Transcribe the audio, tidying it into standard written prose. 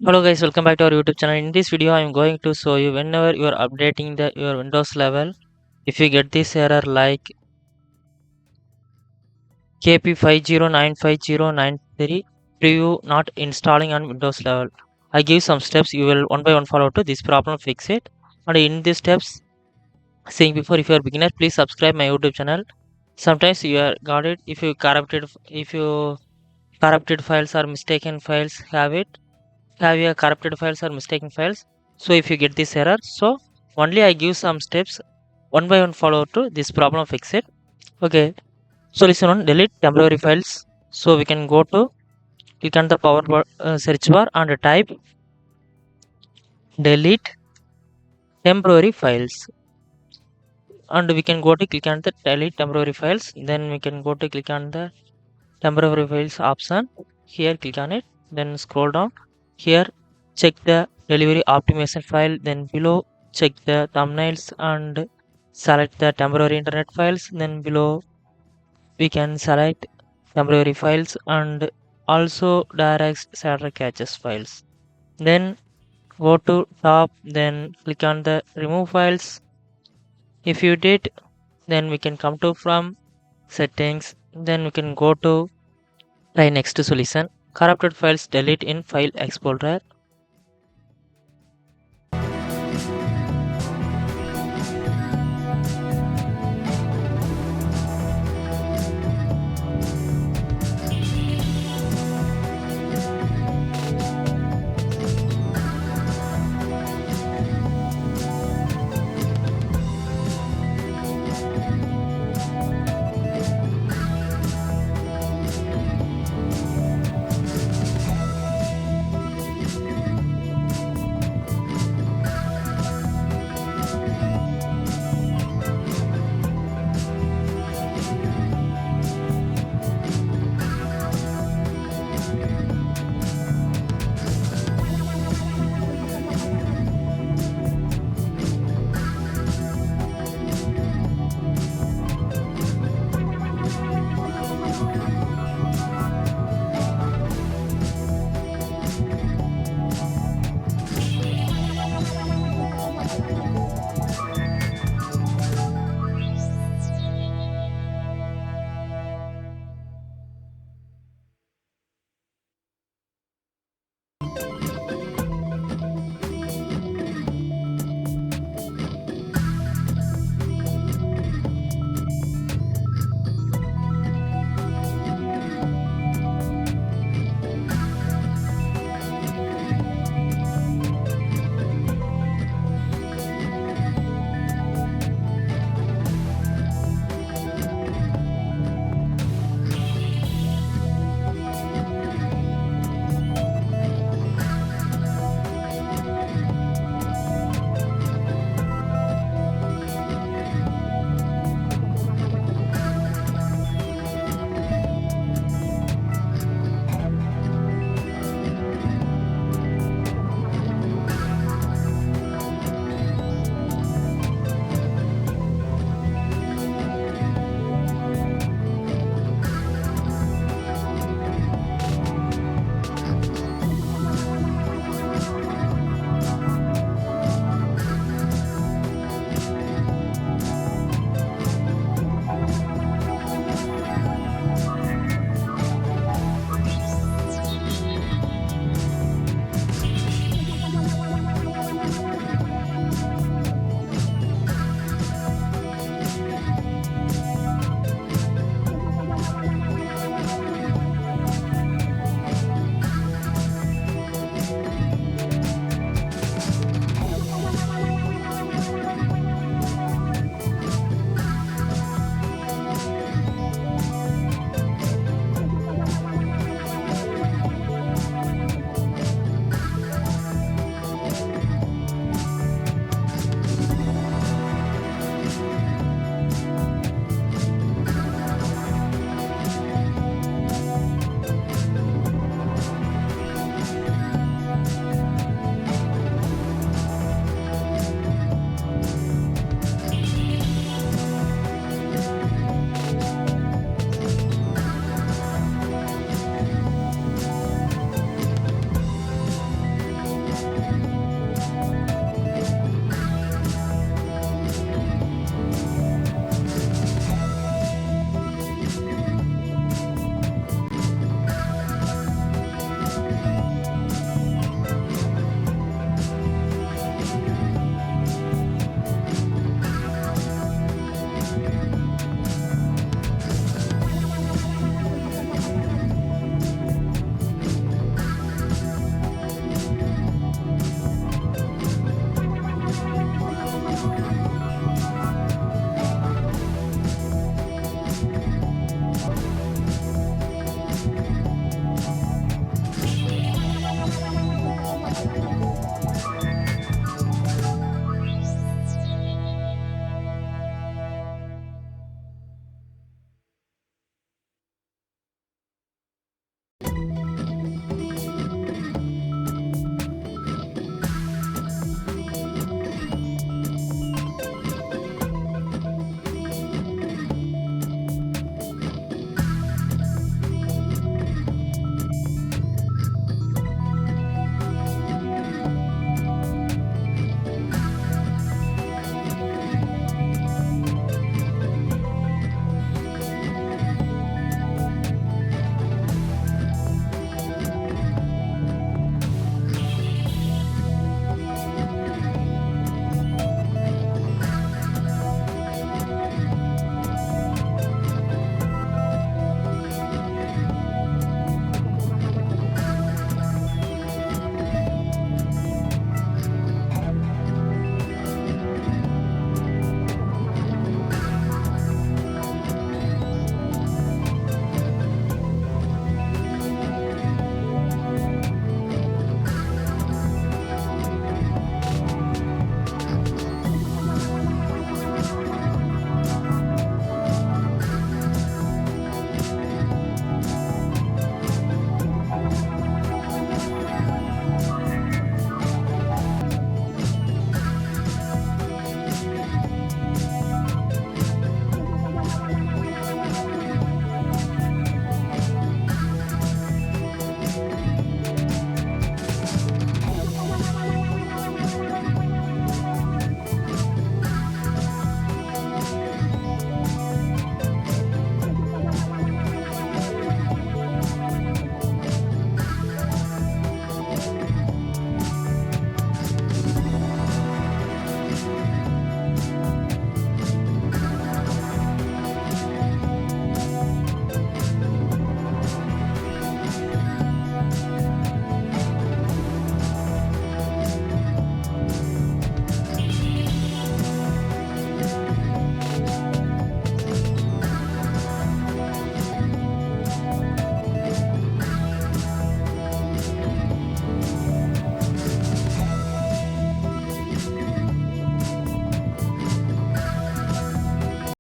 Hello guys, welcome back to our YouTube channel. In this video, I am going to show you whenever you are updating your Windows level, if you get this error like KB5095093 preview not installing on Windows level. I give some steps, you will one by one follow to this problem, fix it. And in these steps, saying before, if you are beginner, please subscribe my YouTube channel. Sometimes you are got it if you corrupted files or mistaken files have your corrupted files or mistaken files. So if you get this error, so only I give some steps one by one follow to this problem, fix it. Okay, so listen on, delete temporary files. So we can go to click on the power bar, search bar and type delete temporary files, and we can go to click on the delete temporary files. Then we can go to click on the temporary files option. Here click on it, then scroll down. Here check the delivery optimization file, then below check the thumbnails and select the temporary internet files. Then below we can select temporary files and also direct shader caches files. Then go to top, then click on the remove files. If you did, then we can come to from settings, then we can go to try next solution, corrupted files delete in file explorer.